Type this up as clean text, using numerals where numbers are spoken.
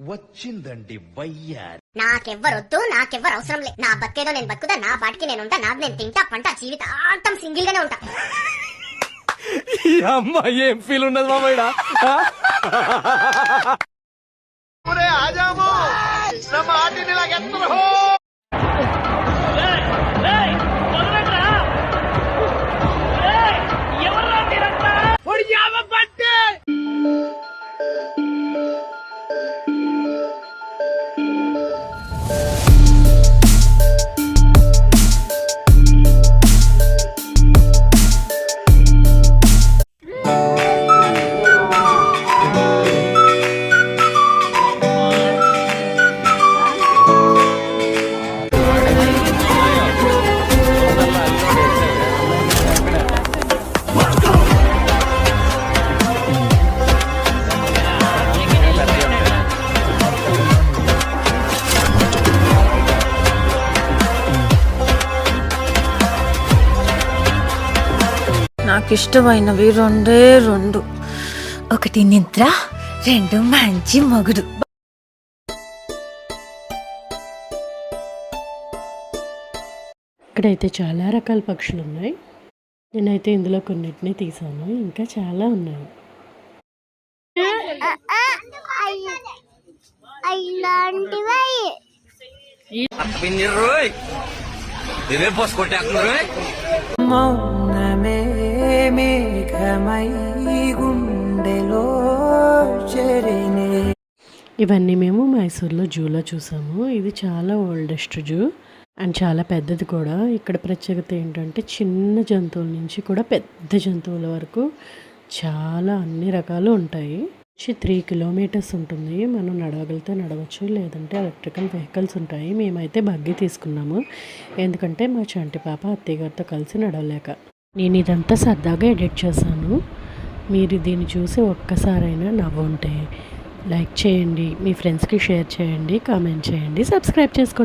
వచ్చిందండి వయ్యారి. నాకెవ్వరొద్దు, నాకెవ్వరు అవసరం లేదు. నా బతికేదో నేను బతుకుతా, నా పాటికి నేను ఉంటా, నాది నేను తింటా పంట, జీవితాంతం సింగిల్ గానే ఉంటా. అమ్మా ఏం ఫీల్ ఉన్నది మామయ్య. నాకు ఇష్టమైనవి రెండే రెండు, ఒకటి నిద్ర, రెండు మంచి మొగుడు. ఇక్కడైతే చాలా రకాల పక్షులు ఉన్నాయి. నేనైతే ఇందులో కొన్నిటిని తీసాను, ఇంకా చాలా ఉన్నాయి. మౌనమే మేఘమై గుండెలో చెరినే. ఇవన్నీ మేము మైసూర్లో జూలో చూసాము. ఇది చాలా ఓల్డెస్ట్ జూ అండ్ చాలా పెద్దది కూడా. ఇక్కడ ప్రత్యేకత ఏంటంటే చిన్న జంతువుల నుంచి కూడా పెద్ద జంతువుల వరకు చాలా అన్ని రకాలు ఉంటాయి. 3 కిలోమీటర్స్ ఉంటుంది. మనం నడవగలిగితే నడవచ్చు, లేదంటే ఎలక్ట్రికల్ వెహికల్స్ ఉంటాయి. మేమైతే బగ్గి తీసుకున్నాము, ఎందుకంటే మా చంటి పాప అత్తయ్య గారితో కలిసి నడవలేక. నేను ఇదంతా సరదాగా ఎడిట్ చేశాను. మీరు దీన్ని చూసి ఒక్కసారైనా నవ్వుంటే లైక్ చేయండి, మీ ఫ్రెండ్స్కి షేర్ చేయండి, కామెంట్ చేయండి, సబ్స్క్రైబ్ చేసుకోండి.